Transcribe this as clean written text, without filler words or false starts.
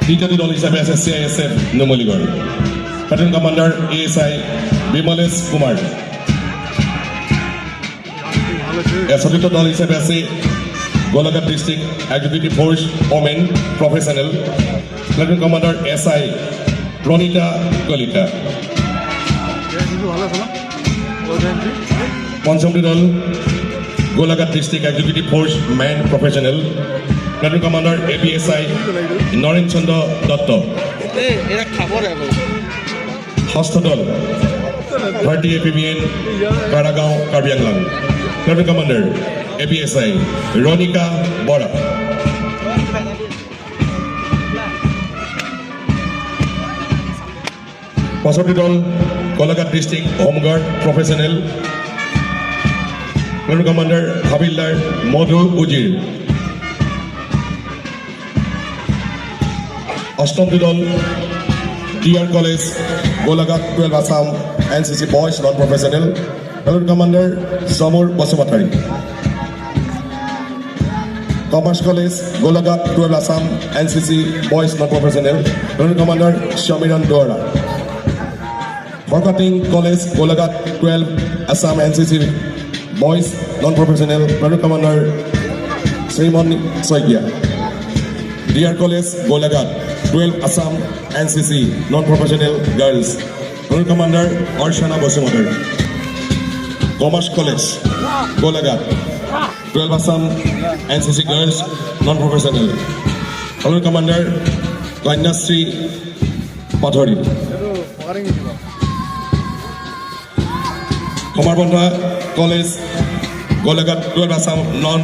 দ্বিতীয়টি দল হিচাপে আছে CISF Numaligarh platoon commander ASI Bimlesh Kumar. চতুর্থ দল হিসাবে আছে Golaghat district executive force women professional platoon commander SI Pranita Kalita. পঞ্চমটি দল Golaghat district executive force man professional platoon commander APSI Naren Chandra Dutta. ষষ্ঠ দল ভারতীয় APBN Karagaon Karbi Anglong platoon commander APSI Ranika Bora. পঁচতি দল Golaghat district home guard professional platoon commander হাবিলদার মধু উজির। অষ্টমটি দল DR college Golaghat 12 Assam NCC boys non professional platoon commander Samar Basumatary. Commerce college Golaghat 12 Assam NCC boys non professional platoon commander Sameeran Dohora. Borkating college Golaghat 12 Assam NCC boys non professional platoon commander Shriman Saikia. DR college Golaghat 12 Assam NCC non professional girls platoon commander Archana Basumatary. Commerce college Golaghat 12 Assam NCC girls non professional platoon commander Kanyashree Pathori. Kumarbandha college Golaghat 12 Assam non